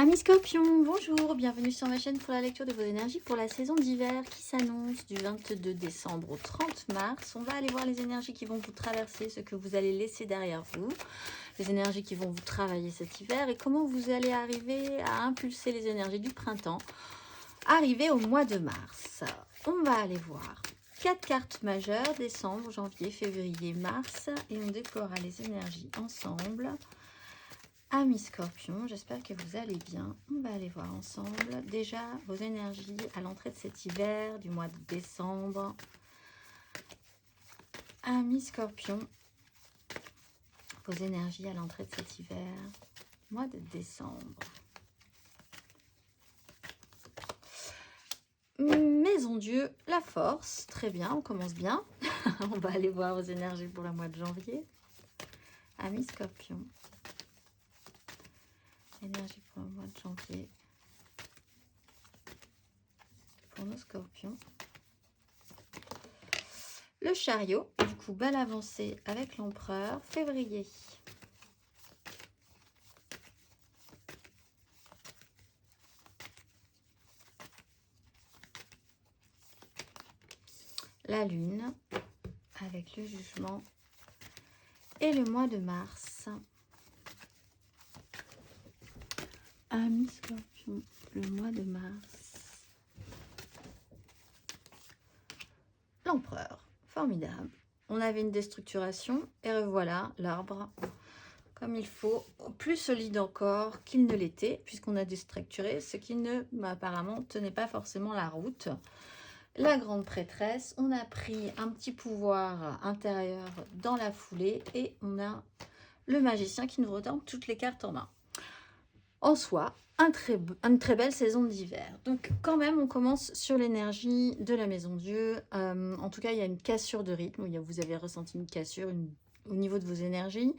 Amis Scorpions, bonjour, bienvenue sur ma chaîne pour la lecture de vos énergies pour la saison d'hiver qui s'annonce du 22 décembre au 30 mars. On va aller voir les énergies qui vont vous traverser, ce que vous allez laisser derrière vous, les énergies qui vont vous travailler cet hiver et comment vous allez arriver à impulser les énergies du printemps, arrivé au mois de mars. On va aller voir 4 cartes majeures, décembre, janvier, février, mars, et on déploiera les énergies ensemble. Amis Scorpions, j'espère que vous allez bien. On va aller voir ensemble déjà vos énergies à l'entrée de cet hiver du mois de décembre. Amis Scorpions, vos énergies à l'entrée de cet hiver, mois de décembre. Maison Dieu, la force, très bien, on commence bien. On va aller voir vos énergies pour le mois de janvier. Amis Scorpions. Énergie pour le mois de janvier pour nos Scorpions. Le chariot, du coup, balle avancée avec l'empereur, février. La lune avec le jugement et le mois de mars. Amis Scorpions, le mois de mars. L'empereur, formidable. On avait une déstructuration et revoilà l'arbre comme il faut, plus solide encore qu'il ne l'était, puisqu'on a déstructuré ce qui ne, apparemment, tenait pas forcément la route. La grande prêtresse, on a pris un petit pouvoir intérieur dans la foulée et on a le magicien qui nous redonne toutes les cartes en main. En soi, une très belle saison d'hiver. Donc quand même, on commence sur l'énergie de la Maison Dieu. En tout cas, il y a une cassure de rythme. Vous avez ressenti une cassure au niveau de vos énergies.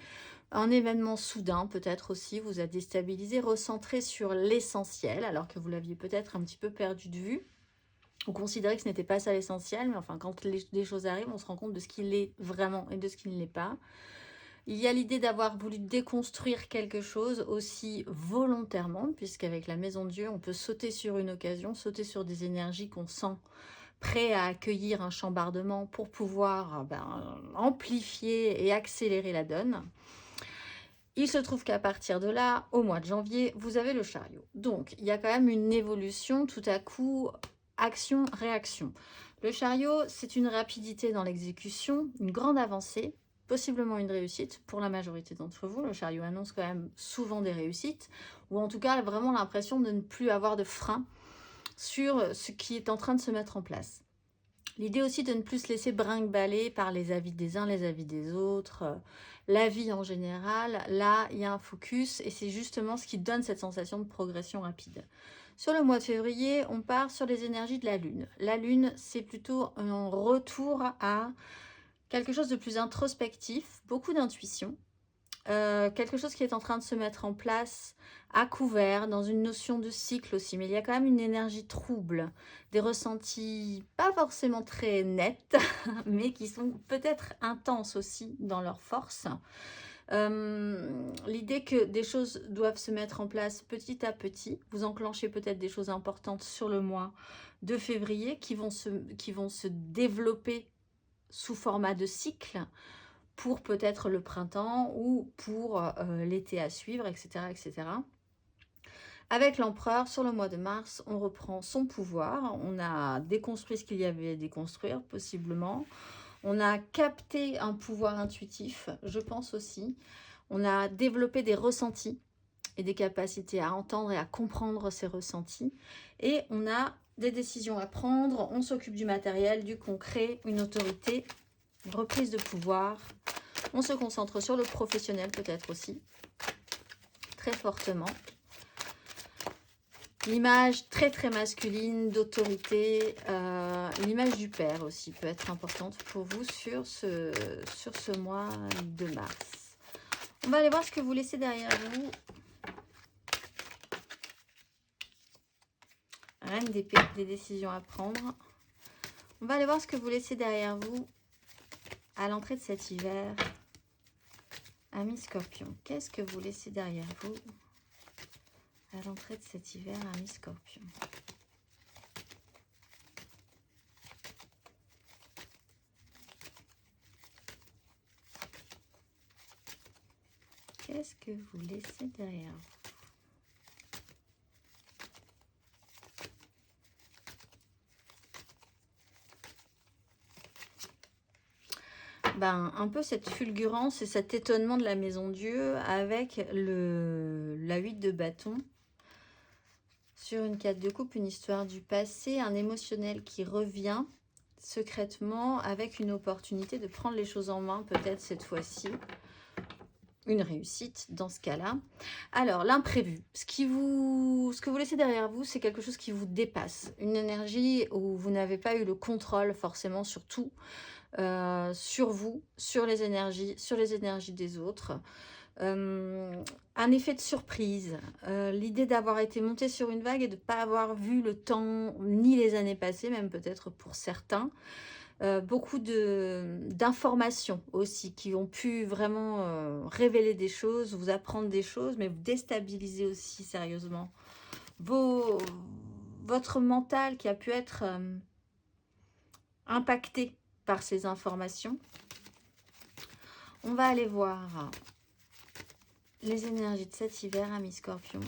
Un événement soudain, peut-être aussi, vous a déstabilisé, recentré sur l'essentiel, alors que vous l'aviez peut-être un petit peu perdu de vue. On considérait que ce n'était pas ça l'essentiel, mais enfin, quand les choses arrivent, on se rend compte de ce qu'il est vraiment et de ce qui ne l'est pas. Il y a l'idée d'avoir voulu déconstruire quelque chose aussi volontairement, puisqu'avec la Maison Dieu, on peut sauter sur une occasion, sauter sur des énergies qu'on sent prêt à accueillir un chambardement pour pouvoir amplifier et accélérer la donne. Il se trouve qu'à partir de là, au mois de janvier, vous avez le chariot. Donc, il y a quand même une évolution tout à coup, action-réaction. Le chariot, c'est une rapidité dans l'exécution, une grande avancée, possiblement une réussite pour la majorité d'entre vous. Le chariot annonce quand même souvent des réussites, ou en tout cas vraiment l'impression de ne plus avoir de frein sur ce qui est en train de se mettre en place. L'idée aussi de ne plus se laisser brinque-baller par les avis des uns, les avis des autres, la vie en général. Là, il y a un focus et c'est justement ce qui donne cette sensation de progression rapide. Sur le mois de février, on part sur les énergies de la Lune. La Lune, c'est plutôt un retour à quelque chose de plus introspectif, beaucoup d'intuition. Quelque chose qui est en train de se mettre en place à couvert, dans une notion de cycle aussi, mais il y a quand même une énergie trouble, des ressentis pas forcément très nets, mais qui sont peut-être intenses aussi dans leur force. L'idée que des choses doivent se mettre en place petit à petit, vous enclenchez peut-être des choses importantes sur le mois de février qui vont se développer sous format de cycle, pour peut-être le printemps ou pour l'été à suivre, etc., etc. Avec l'empereur, sur le mois de mars, on reprend son pouvoir. On a déconstruit ce qu'il y avait à déconstruire, possiblement. On a capté un pouvoir intuitif, je pense aussi. On a développé des ressentis et des capacités à entendre et à comprendre ces ressentis. Et on a des décisions à prendre. On s'occupe du matériel, du concret, une autorité, une reprise de pouvoir. On se concentre sur le professionnel peut-être aussi, très fortement. L'image très très masculine d'autorité, l'image du père aussi peut être importante pour vous sur ce mois de mars. On va aller voir ce que vous laissez derrière vous. Reine d'épée, des décisions à prendre. On va aller voir ce que vous laissez derrière vous à l'entrée de cet hiver. Amis Scorpions, qu'est-ce que vous laissez derrière vous à l'entrée de cet hiver, amis Scorpion. Qu'est-ce que vous laissez derrière vous? Ben, un peu cette fulgurance et cet étonnement de la maison Dieu avec la 8 de bâton. Sur une 4 de coupe, une histoire du passé, un émotionnel qui revient secrètement avec une opportunité de prendre les choses en main, peut-être cette fois-ci. Une réussite dans ce cas-là. Alors, l'imprévu. Ce que vous laissez derrière vous, c'est quelque chose qui vous dépasse. Une énergie où vous n'avez pas eu le contrôle forcément sur tout. Sur vous, sur les énergies des autres. Un effet de surprise, l'idée d'avoir été monté sur une vague et de ne pas avoir vu le temps, ni les années passées, même peut-être pour certains. Beaucoup d'informations aussi qui ont pu vraiment révéler des choses, vous apprendre des choses, mais vous déstabiliser aussi sérieusement. Votre mental qui a pu être impacté par ces informations. On va aller voir les énergies de cet hiver, amis Scorpion.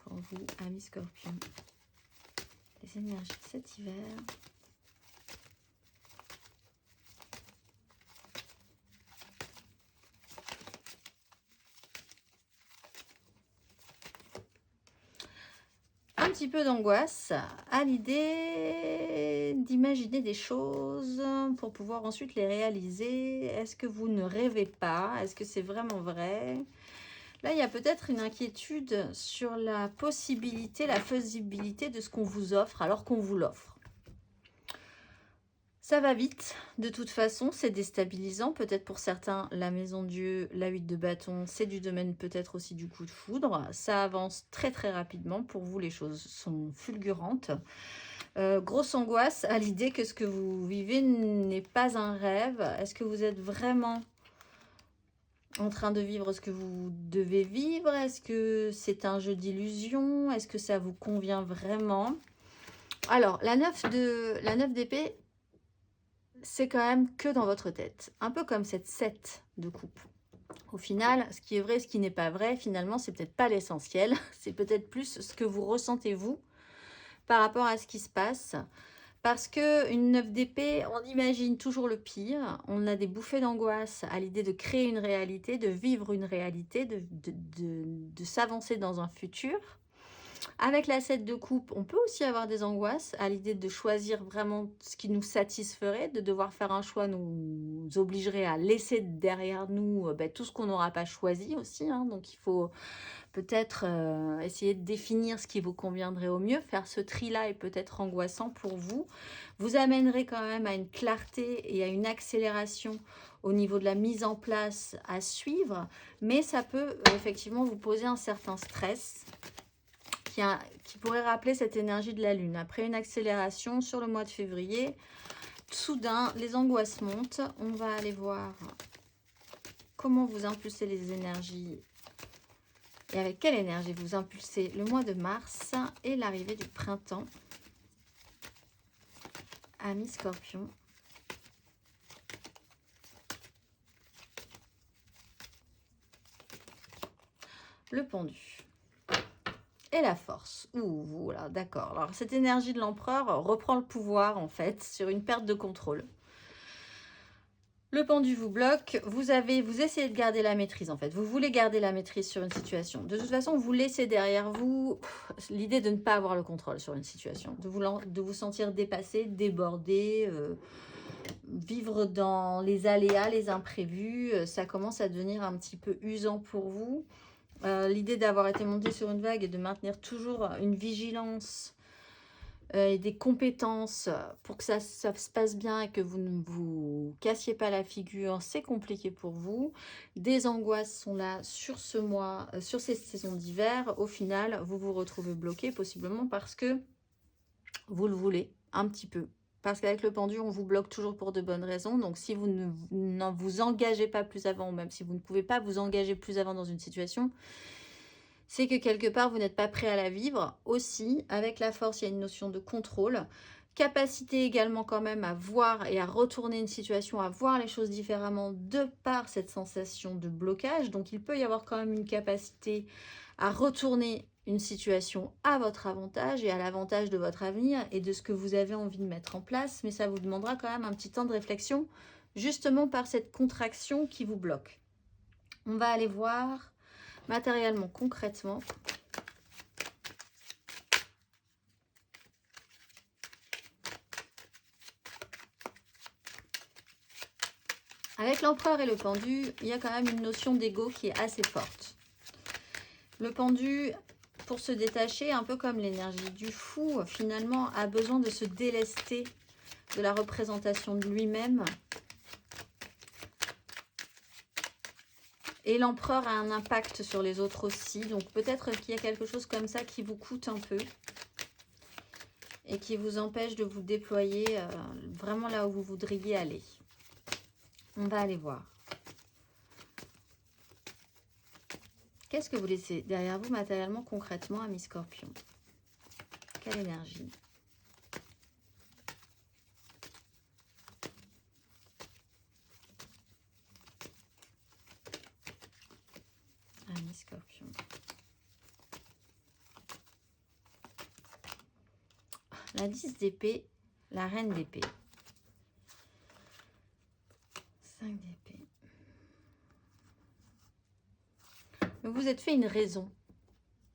Pour vous, amis Scorpion. Les énergies de cet hiver. Un petit peu d'angoisse à l'idée d'imaginer des choses pour pouvoir ensuite les réaliser. Est-ce que vous ne rêvez pas? Est-ce que c'est vraiment vrai? Là, il y a peut-être une inquiétude sur la possibilité, la faisabilité de ce qu'on vous offre alors qu'on vous l'offre. Ça va vite, de toute façon, c'est déstabilisant. Peut-être pour certains, la maison Dieu, la 8 de bâton, c'est du domaine peut-être aussi du coup de foudre. Ça avance très très rapidement. Pour vous, les choses sont fulgurantes. Grosse angoisse à l'idée que ce que vous vivez n'est pas un rêve. Est-ce que vous êtes vraiment en train de vivre ce que vous devez vivre? Est-ce que c'est un jeu d'illusion? Est-ce que ça vous convient vraiment? Alors, la 9 d'épée, c'est quand même que dans votre tête. Un peu comme cette 7 de coupe. Au final, ce qui est vrai, ce qui n'est pas vrai, finalement, c'est peut-être pas l'essentiel. C'est peut-être plus ce que vous ressentez, vous, par rapport à ce qui se passe. Parce qu'une 9 d'épée, on imagine toujours le pire. On a des bouffées d'angoisse à l'idée de créer une réalité, de vivre une réalité, de s'avancer dans un futur. Avec la 7 de coupe, on peut aussi avoir des angoisses à l'idée de choisir vraiment ce qui nous satisferait, de devoir faire un choix nous obligerait à laisser derrière nous tout ce qu'on n'aura pas choisi aussi. Hein. Donc il faut peut-être essayer de définir ce qui vous conviendrait au mieux. Faire ce tri-là est peut-être angoissant pour vous. Vous amènerez quand même à une clarté et à une accélération au niveau de la mise en place à suivre. Mais ça peut effectivement vous poser un certain stress qui pourrait rappeler cette énergie de la Lune. Après une accélération sur le mois de février, soudain, les angoisses montent. On va aller voir comment vous impulsez les énergies et avec quelle énergie vous impulsez le mois de mars et l'arrivée du printemps. Amis Scorpion. Le pendu. Et la force. Ouh, voilà, d'accord. Alors, cette énergie de l'empereur reprend le pouvoir, en fait, sur une perte de contrôle. Le pendu vous bloque. Vous essayez de garder la maîtrise, en fait. Vous voulez garder la maîtrise sur une situation. De toute façon, vous laissez derrière vous l'idée de ne pas avoir le contrôle sur une situation. De vous sentir dépassé, débordé, vivre dans les aléas, les imprévus. Ça commence à devenir un petit peu usant pour vous. L'idée d'avoir été monté sur une vague et de maintenir toujours une vigilance et des compétences pour que ça se passe bien et que vous ne vous cassiez pas la figure, c'est compliqué pour vous. Des angoisses sont là sur ce mois, sur ces saisons d'hiver. Au final, vous vous retrouvez bloqué, possiblement parce que vous le voulez un petit peu. Parce qu'avec le pendu, on vous bloque toujours pour de bonnes raisons. Donc, si vous ne vous engagez pas plus avant, ou même si vous ne pouvez pas vous engager plus avant dans une situation, c'est que quelque part, vous n'êtes pas prêt à la vivre. Aussi, avec la force, il y a une notion de contrôle. Capacité également quand même à voir et à retourner une situation, à voir les choses différemment de par cette sensation de blocage. Donc, il peut y avoir quand même une capacité à retourner une situation à votre avantage et à l'avantage de votre avenir et de ce que vous avez envie de mettre en place. Mais ça vous demandera quand même un petit temps de réflexion, justement par cette contraction qui vous bloque. On va aller voir matériellement, concrètement. Avec l'empereur et le pendu, il y a quand même une notion d'ego qui est assez forte. Le pendu, pour se détacher, un peu comme l'énergie du fou, finalement, a besoin de se délester de la représentation de lui-même. Et l'empereur a un impact sur les autres aussi. Donc peut-être qu'il y a quelque chose comme ça qui vous coûte un peu. Et qui vous empêche de vous déployer vraiment là où vous voudriez aller. On va aller voir. Qu'est-ce que vous laissez derrière vous matériellement, concrètement, amis Scorpion? Quelle énergie? Amis Scorpion. La 10 d'épée, la reine d'épée. 5 d'épée. Vous vous êtes fait une raison.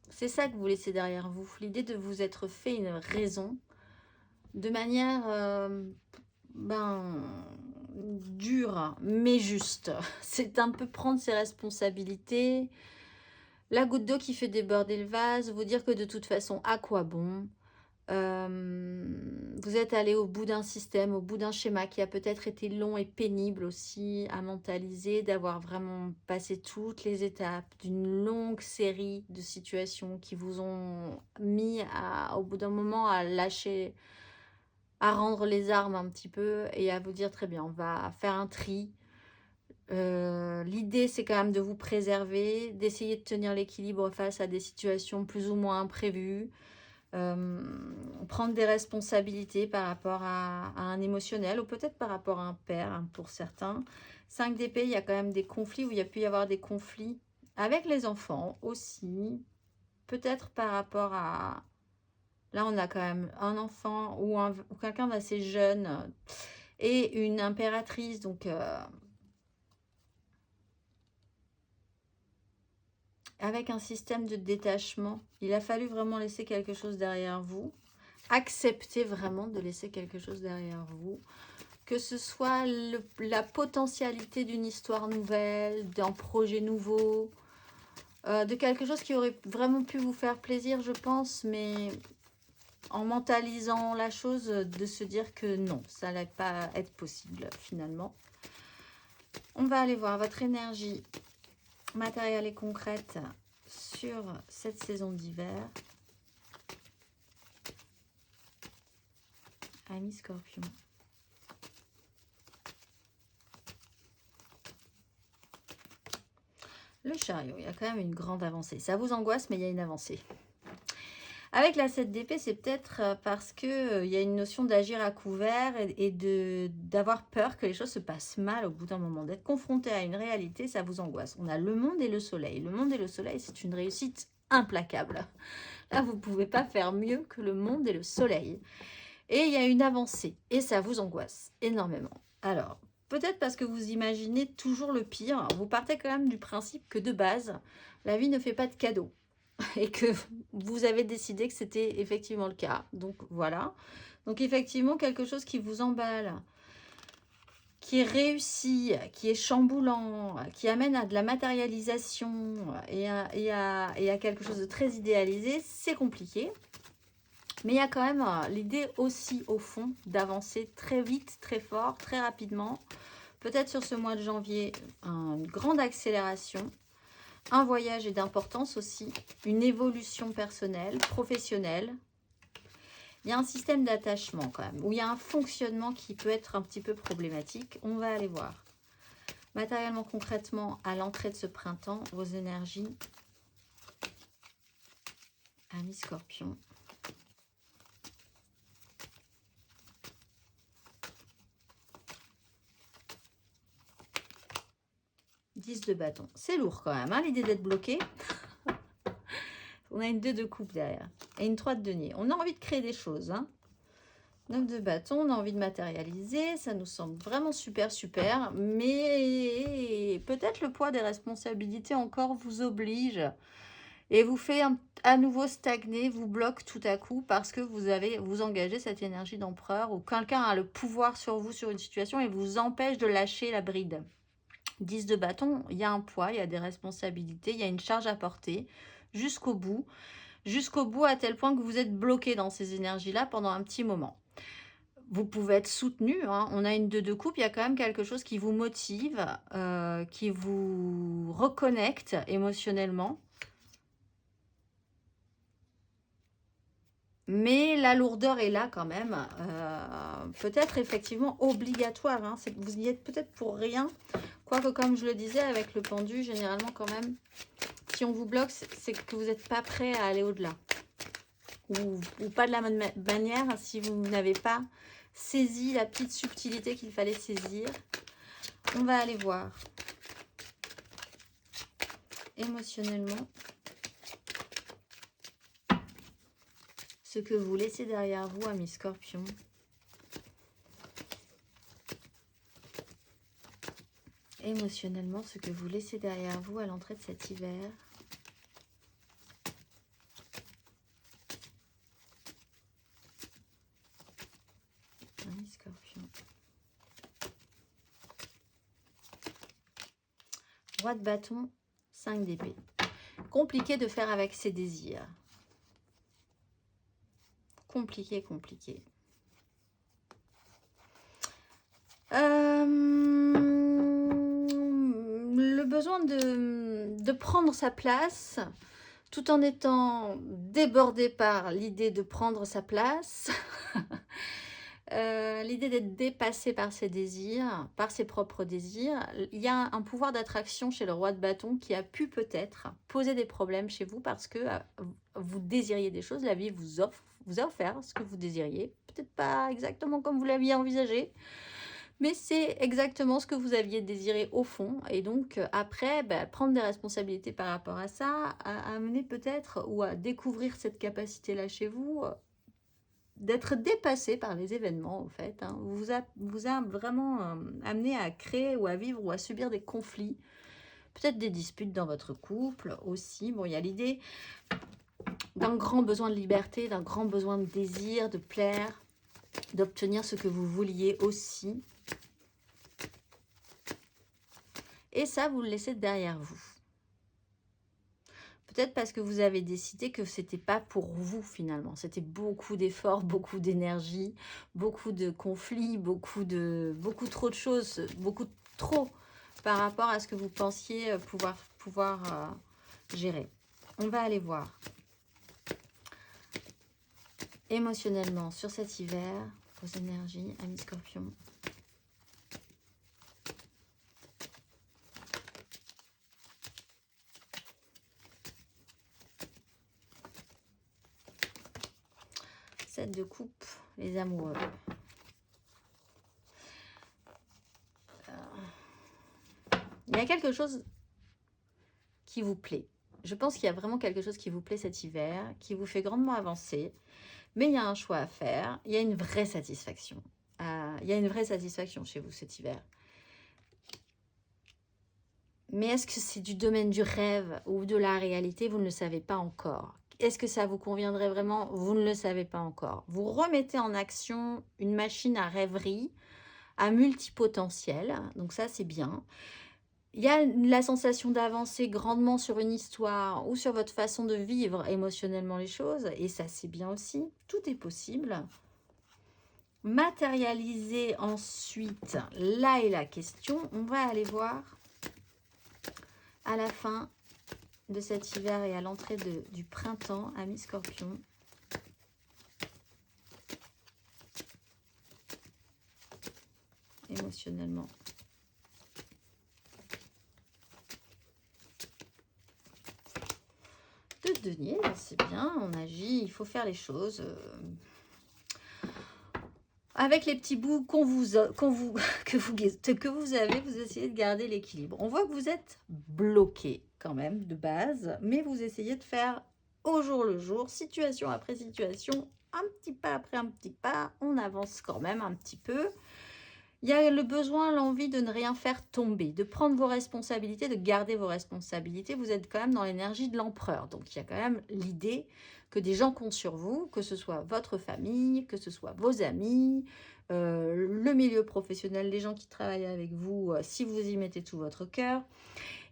C'est ça que vous laissez derrière vous. L'idée de vous être fait une raison de manière dure, mais juste. C'est un peu prendre ses responsabilités. La goutte d'eau qui fait déborder le vase. Vous dire que de toute façon, à quoi bon? Vous êtes allé au bout d'un système, au bout d'un schéma qui a peut-être été long et pénible aussi à mentaliser, d'avoir vraiment passé toutes les étapes d'une longue série de situations qui vous ont mis au bout d'un moment à lâcher, à rendre les armes un petit peu et à vous dire très bien, on va faire un tri. L'idée c'est quand même de vous préserver, d'essayer de tenir l'équilibre face à des situations plus ou moins imprévues. Prendre des responsabilités par rapport à un émotionnel ou peut-être par rapport à un père hein, pour certains. 5 d'épée, il y a quand même des conflits où il y a pu y avoir des conflits avec les enfants aussi. Peut-être par rapport à... Là, on a quand même un enfant ou quelqu'un d'assez jeune et une impératrice. Donc, avec un système de détachement, il a fallu vraiment laisser quelque chose derrière vous. Accepter vraiment de laisser quelque chose derrière vous. Que ce soit la potentialité d'une histoire nouvelle, d'un projet nouveau, de quelque chose qui aurait vraiment pu vous faire plaisir, je pense, mais en mentalisant la chose, de se dire que non, ça n'allait pas être possible finalement. On va aller voir votre énergie matérielle et concrète sur cette saison d'hiver. Amis Scorpion. Le chariot, il y a quand même une grande avancée. Ça vous angoisse, mais il y a une avancée. Avec la 7 d'épée, c'est peut-être parce qu'il y a une notion d'agir à couvert et d'avoir peur que les choses se passent mal au bout d'un moment. D'être confronté à une réalité, ça vous angoisse. On a le monde et le soleil. Le monde et le soleil, c'est une réussite implacable. Là, vous ne pouvez pas faire mieux que le monde et le soleil. Et il y a une avancée et ça vous angoisse énormément. Alors, peut-être parce que vous imaginez toujours le pire. Vous partez quand même du principe que de base, la vie ne fait pas de cadeaux. Et que vous avez décidé que c'était effectivement le cas. Donc voilà. Donc effectivement, quelque chose qui vous emballe, qui est réussi, qui est chamboulant, qui amène à de la matérialisation et à quelque chose de très idéalisé, c'est compliqué. Mais il y a quand même l'idée aussi au fond d'avancer très vite, très fort, très rapidement. Peut-être sur ce mois de janvier, une grande accélération. Un voyage est d'importance aussi, une évolution personnelle, professionnelle. Il y a un système d'attachement quand même, où il y a un fonctionnement qui peut être un petit peu problématique. On va aller voir. Matériellement, concrètement, à l'entrée de ce printemps, vos énergies, amis Scorpion. De bâton. C'est lourd quand même, hein, l'idée d'être bloqué. On a une 2 de coupe derrière et une 3 de denier. On a envie de créer des choses. Hein. 9 de bâton, on a envie de matérialiser. Ça nous semble vraiment super, super. Mais peut-être le poids des responsabilités encore vous oblige et vous fait à nouveau stagner, vous bloque tout à coup parce que vous engagez cette énergie d'empereur ou quelqu'un a le pouvoir sur vous, sur une situation et vous empêche de lâcher la bride. 10 de bâton, il y a un poids, il y a des responsabilités, il y a une charge à porter jusqu'au bout à tel point que vous êtes bloqué dans ces énergies-là pendant un petit moment. Vous pouvez être soutenu, hein. On a une 2 de coupe, il y a quand même quelque chose qui vous motive, qui vous reconnecte émotionnellement. Mais la lourdeur est là quand même, peut-être effectivement obligatoire, hein. Vous y êtes peut-être pour rien, quoique comme je le disais avec le pendu, généralement quand même, si on vous bloque, c'est que vous n'êtes pas prêt à aller au-delà. Ou pas de la même manière, si vous n'avez pas saisi la petite subtilité qu'il fallait saisir. On va aller voir émotionnellement ce que vous laissez derrière vous, amis Scorpion. Émotionnellement, ce que vous laissez derrière vous à l'entrée de cet hiver. Amis Scorpion. Roi de bâton, 5 d'épée. Compliqué de faire avec ses désirs. Compliqué, compliqué. Le besoin de prendre sa place, tout en étant débordé par l'idée de prendre sa place, l'idée d'être dépassé par ses désirs, par ses propres désirs. Il y a un pouvoir d'attraction chez le roi de bâton qui a pu peut-être poser des problèmes chez vous parce que vous désiriez des choses, la vie vous a offert ce que vous désiriez, peut-être pas exactement comme vous l'aviez envisagé, mais c'est exactement ce que vous aviez désiré au fond. Et donc, après, prendre des responsabilités par rapport à ça, à amener peut-être ou à découvrir cette capacité-là chez vous, d'être dépassé par les événements, en fait. Hein, vous a vraiment amené à créer ou à vivre ou à subir des conflits. Peut-être des disputes dans votre couple aussi. Bon, il y a l'idée d'un grand besoin de liberté, d'un grand besoin de désir, de plaire, d'obtenir ce que vous vouliez aussi. Et ça, vous le laissez derrière vous. Peut-être parce que vous avez décidé que ce n'était pas pour vous finalement. C'était beaucoup d'efforts, beaucoup d'énergie, beaucoup de conflits, beaucoup trop de choses, beaucoup trop par rapport à ce que vous pensiez pouvoir gérer. On va aller voir émotionnellement sur cet hiver, vos énergies, amis Scorpion. De coupe, les amoureux. Il y a quelque chose qui vous plaît. Je pense qu'il y a vraiment quelque chose qui vous plaît cet hiver, qui vous fait grandement avancer, mais il y a un choix à faire. Il y a une vraie satisfaction. Il y a une vraie satisfaction chez vous cet hiver. Mais est-ce que c'est du domaine du rêve ou de la réalité? Vous ne le savez pas encore. Est-ce que ça vous conviendrait vraiment? Vous ne le savez pas encore. Vous remettez en action une machine à rêverie, à multipotentiel. Donc ça, c'est bien. Il y a la sensation d'avancer grandement sur une histoire ou sur votre façon de vivre émotionnellement les choses. Et ça, c'est bien aussi. Tout est possible. Matérialiser ensuite, là est la question. On va aller voir à la fin de cet hiver et à l'entrée du printemps, amis Scorpion. émotionnellement. De denier, c'est bien, on agit, il faut faire les choses avec les petits bouts que vous avez, vous essayez de garder l'équilibre. On voit que vous êtes bloqué quand même de base, mais vous essayez de faire au jour le jour, situation après situation, un petit pas après un petit pas, on avance quand même un petit peu. Il y a le besoin, l'envie de ne rien faire tomber, de prendre vos responsabilités, de garder vos responsabilités. Vous êtes quand même dans l'énergie de l'empereur. Donc, il y a quand même l'idée que des gens comptent sur vous, que ce soit votre famille, que ce soit vos amis, le milieu professionnel, les gens qui travaillent avec vous, si vous y mettez tout votre cœur.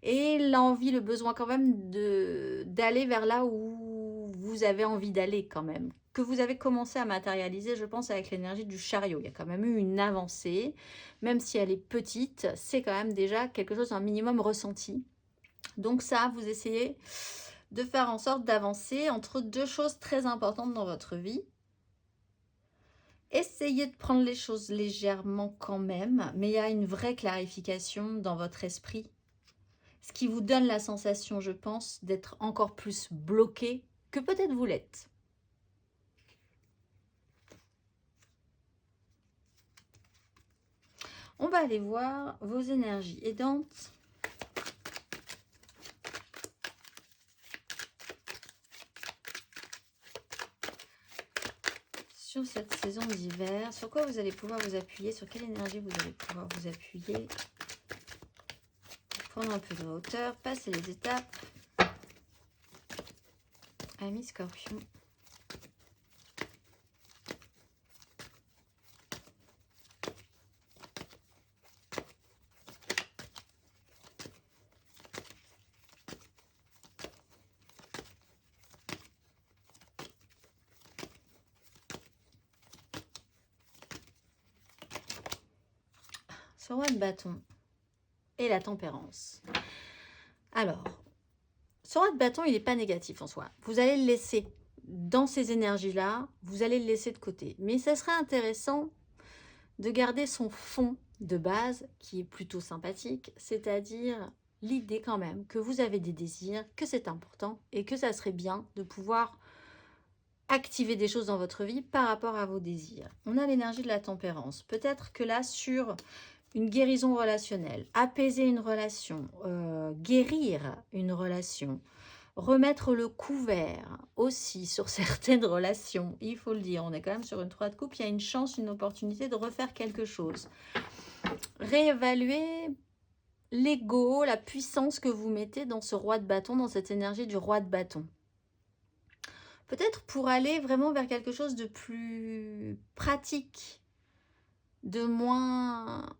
Et l'envie, le besoin quand même d'aller vers là où vous avez envie d'aller quand même. Que vous avez commencé à matérialiser, je pense, avec l'énergie du chariot. Il y a quand même eu une avancée, même si elle est petite, c'est quand même déjà quelque chose, un minimum ressenti. Donc ça, vous essayez de faire en sorte d'avancer entre deux choses très importantes dans votre vie. Essayez de prendre les choses légèrement quand même, mais il y a une vraie clarification dans votre esprit. Ce qui vous donne la sensation, je pense, d'être encore plus bloqué que peut-être vous l'êtes. On va aller voir vos énergies aidantes. Sur cette saison d'hiver, sur quoi vous allez pouvoir vous appuyer, sur quelle énergie vous allez pouvoir vous appuyer. Prendre un peu de hauteur, passer les étapes. Amis Scorpion. Ce roi de bâton et la tempérance. Alors, ce roi de bâton, il n'est pas négatif en soi. Vous allez le laisser dans ces énergies-là, vous allez le laisser de côté. Mais ça serait intéressant de garder son fond de base, qui est plutôt sympathique, c'est-à-dire l'idée quand même que vous avez des désirs, que c'est important et que ça serait bien de pouvoir activer des choses dans votre vie par rapport à vos désirs. On a l'énergie de la tempérance. Peut-être que là, sur une guérison relationnelle, apaiser une relation, guérir une relation, remettre le couvert aussi sur certaines relations, il faut le dire, on est quand même sur une 3 de coupe, il y a une chance, une opportunité de refaire quelque chose. Réévaluer l'ego, la puissance que vous mettez dans ce roi de bâton, dans cette énergie du roi de bâton. Peut-être pour aller vraiment vers quelque chose de plus pratique, de moins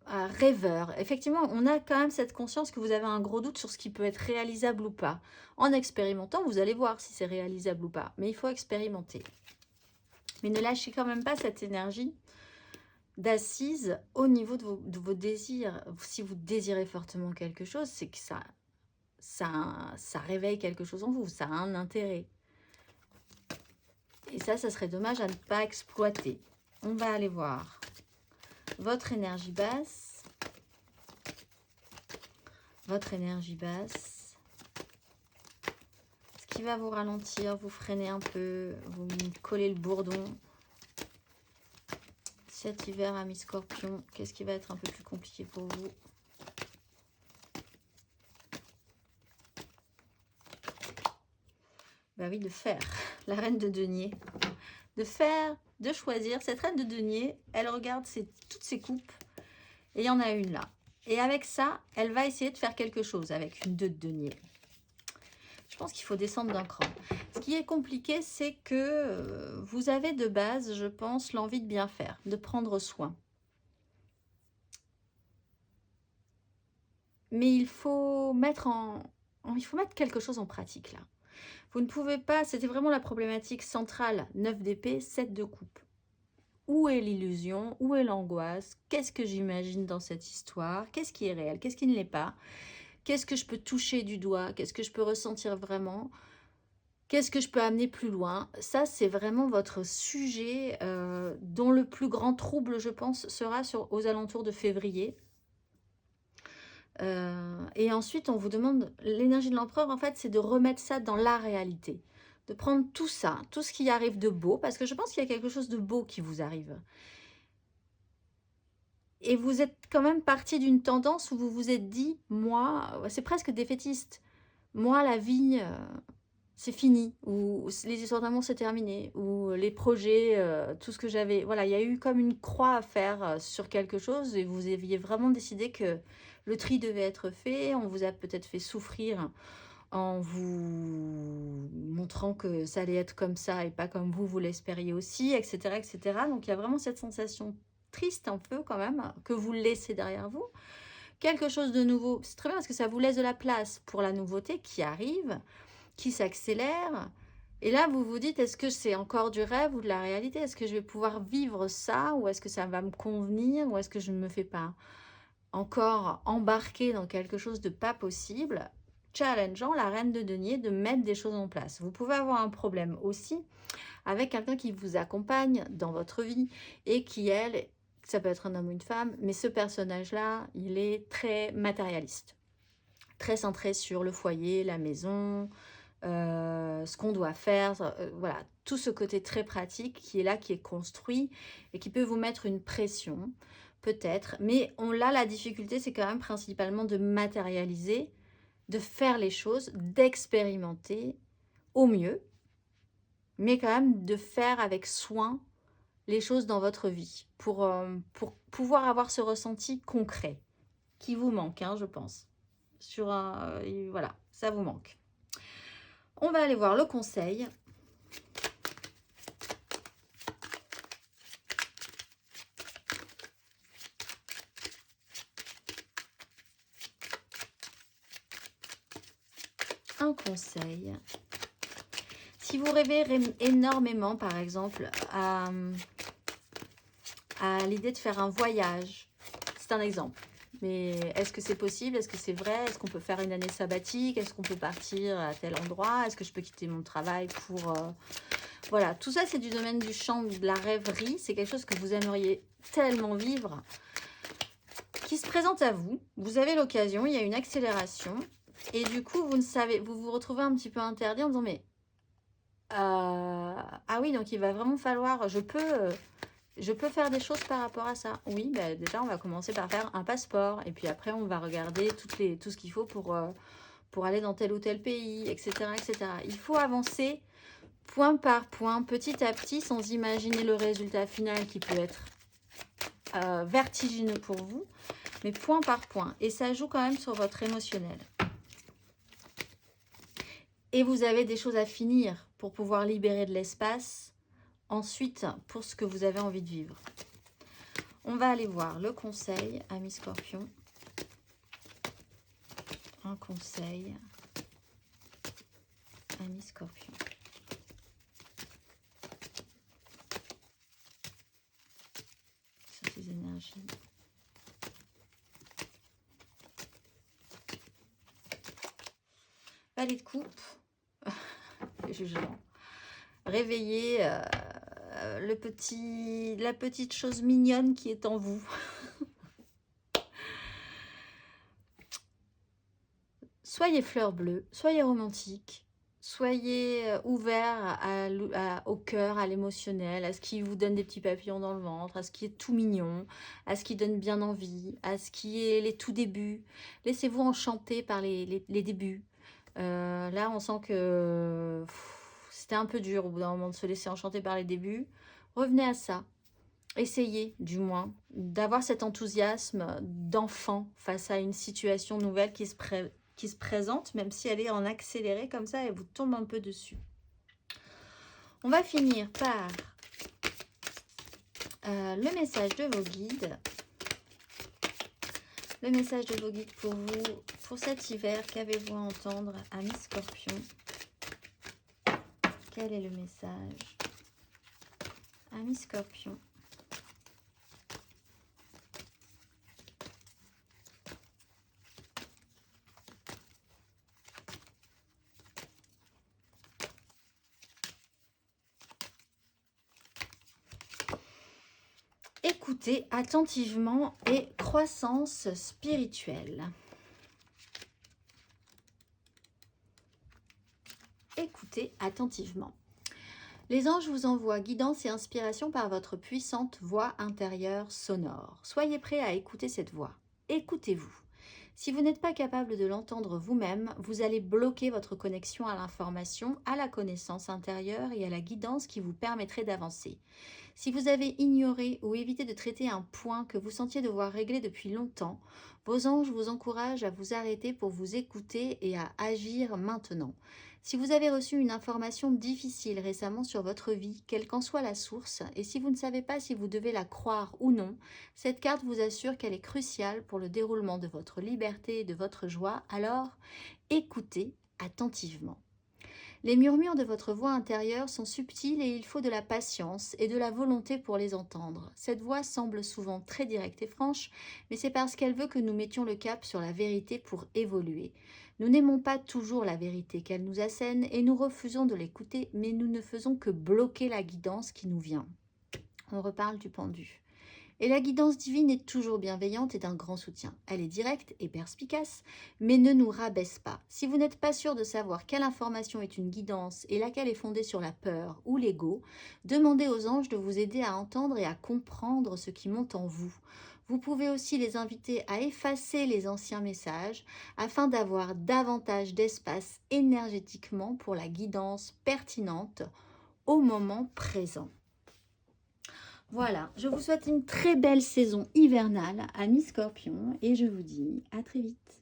rêveur. Effectivement, on a quand même cette conscience que vous avez un gros doute sur ce qui peut être réalisable ou pas. En expérimentant, vous allez voir si c'est réalisable ou pas. Mais il faut expérimenter. Mais ne lâchez quand même pas cette énergie d'assise au niveau de vos désirs. Si vous désirez fortement quelque chose, c'est que ça réveille quelque chose en vous. Ça a un intérêt. Et ça serait dommage à ne pas exploiter. On va aller voir votre énergie basse. Votre énergie basse. Ce qui va vous ralentir, vous freiner un peu, vous coller le bourdon. Cet hiver, amis Scorpion, qu'est-ce qui va être un peu plus compliqué pour vous? Bah oui, de faire. La reine de denier. De faire, de choisir. Cette reine de denier, elle regarde toutes ses coupes. Et il y en a une là. Et avec ça, elle va essayer de faire quelque chose avec une 2 de denier. Je pense qu'il faut descendre d'un cran. Ce qui est compliqué, c'est que vous avez de base, je pense, l'envie de bien faire, de prendre soin. Mais il faut mettre quelque chose en pratique là. Vous ne pouvez pas, c'était vraiment la problématique centrale, 9 d'épée, 7 de coupe. Où est l'illusion? Où est l'angoisse? Qu'est-ce que j'imagine dans cette histoire? Qu'est-ce qui est réel? Qu'est-ce qui ne l'est pas? Qu'est-ce que je peux toucher du doigt? Qu'est-ce que je peux ressentir vraiment? Qu'est-ce que je peux amener plus loin? Ça, c'est vraiment votre sujet dont le plus grand trouble, je pense, sera aux alentours de février. Et ensuite, on vous demande, l'énergie de l'empereur, en fait, c'est de remettre ça dans la réalité. De prendre tout ça, tout ce qui arrive de beau, parce que je pense qu'il y a quelque chose de beau qui vous arrive. Et vous êtes quand même parti d'une tendance où vous vous êtes dit, moi, c'est presque défaitiste. Moi, la vie, c'est fini. Ou les histoires d'amour, c'est terminé. Ou les projets, tout ce que j'avais. Voilà, il y a eu comme une croix à faire sur quelque chose. Et vous aviez vraiment décidé que le tri devait être fait. On vous a peut-être fait souffrir en vous montrant que ça allait être comme ça et pas comme vous l'espériez aussi, etc., etc. Donc, il y a vraiment cette sensation triste un peu quand même, que vous laissez derrière vous. Quelque chose de nouveau, c'est très bien parce que ça vous laisse de la place pour la nouveauté qui arrive, qui s'accélère. Et là, vous vous dites, est-ce que c'est encore du rêve ou de la réalité? Est-ce que je vais pouvoir vivre ça ou est-ce que ça va me convenir ou est-ce que je ne me fais pas encore embarquer dans quelque chose de pas possible? Challengeant la reine de denier de mettre des choses en place. Vous pouvez avoir un problème aussi avec quelqu'un qui vous accompagne dans votre vie et qui, elle, ça peut être un homme ou une femme, mais ce personnage-là, il est très matérialiste, très centré sur le foyer, la maison, ce qu'on doit faire, voilà, tout ce côté très pratique qui est là, qui est construit et qui peut vous mettre une pression, peut-être, mais on l'a, la difficulté, c'est quand même principalement de matérialiser, de faire les choses, d'expérimenter au mieux, mais quand même de faire avec soin les choses dans votre vie pour pouvoir avoir ce ressenti concret qui vous manque, hein, je pense. Voilà, ça vous manque. On va aller voir le conseil. Un conseil. Si vous rêvez énormément, par exemple, à l'idée de faire un voyage, c'est un exemple. Mais est-ce que c'est possible? Est-ce que c'est vrai? Est-ce qu'on peut faire une année sabbatique? Est-ce qu'on peut partir à tel endroit? Est-ce que je peux quitter mon travail pour... Voilà, tout ça, c'est du domaine du champ de la rêverie. C'est quelque chose que vous aimeriez tellement vivre, qui se présente à vous. Vous avez l'occasion, il y a une accélération. Et du coup, vous ne savez, vous vous retrouvez un petit peu interdit en disant, mais... ah oui, donc il va vraiment falloir... Je peux faire des choses par rapport à ça. Oui, bah déjà, on va commencer par faire un passeport. Et puis après, on va regarder tout ce qu'il faut pour aller dans tel ou tel pays, etc., etc. Il faut avancer point par point, petit à petit, sans imaginer le résultat final qui peut être vertigineux pour vous, mais point par point. Et ça joue quand même sur votre émotionnel. Et vous avez des choses à finir pour pouvoir libérer de l'espace ensuite pour ce que vous avez envie de vivre. On va aller voir le conseil, amis Scorpion. Un conseil, amis Scorpion. Sur ces énergies. Valet de coupe. Le jugement. Réveiller la petite chose mignonne qui est en vous. Soyez fleur bleue, soyez romantique, soyez ouvert au cœur, à l'émotionnel, à ce qui vous donne des petits papillons dans le ventre, à ce qui est tout mignon, à ce qui donne bien envie, à ce qui est les tout débuts. Laissez-vous enchanter par les débuts. Là, on sent que c'était un peu dur au bout d'un moment de se laisser enchanter par les débuts. Revenez à ça. Essayez, du moins, d'avoir cet enthousiasme d'enfant face à une situation nouvelle qui se présente, même si elle est en accéléré comme ça, elle vous tombe un peu dessus. On va finir par le message de vos guides. Le message de vos guides pour vous, pour cet hiver, qu'avez-vous à entendre, amis Scorpion? Quel est le message, amis Scorpion? Écoutez attentivement et croissance spirituelle. Écoutez attentivement. Les anges vous envoient guidance et inspiration par votre puissante voix intérieure sonore. Soyez prêts à écouter cette voix. Écoutez-vous. Si vous n'êtes pas capable de l'entendre vous-même, vous allez bloquer votre connexion à l'information, à la connaissance intérieure et à la guidance qui vous permettrait d'avancer. Si vous avez ignoré ou évité de traiter un point que vous sentiez devoir régler depuis longtemps, vos anges vous encouragent à vous arrêter pour vous écouter et à agir maintenant. Si vous avez reçu une information difficile récemment sur votre vie, quelle qu'en soit la source, et si vous ne savez pas si vous devez la croire ou non, cette carte vous assure qu'elle est cruciale pour le déroulement de votre liberté et de votre joie, alors écoutez attentivement. Les murmures de votre voix intérieure sont subtils et il faut de la patience et de la volonté pour les entendre. Cette voix semble souvent très directe et franche, mais c'est parce qu'elle veut que nous mettions le cap sur la vérité pour évoluer. Nous n'aimons pas toujours la vérité qu'elle nous assène et nous refusons de l'écouter, mais nous ne faisons que bloquer la guidance qui nous vient. On reparle du pendu. Et la guidance divine est toujours bienveillante et d'un grand soutien. Elle est directe et perspicace, mais ne nous rabaisse pas. Si vous n'êtes pas sûr de savoir quelle information est une guidance et laquelle est fondée sur la peur ou l'ego, demandez aux anges de vous aider à entendre et à comprendre ce qui monte en vous. Vous pouvez aussi les inviter à effacer les anciens messages afin d'avoir davantage d'espace énergétiquement pour la guidance pertinente au moment présent. Voilà, je vous souhaite une très belle saison hivernale, amis Scorpions, et je vous dis à très vite.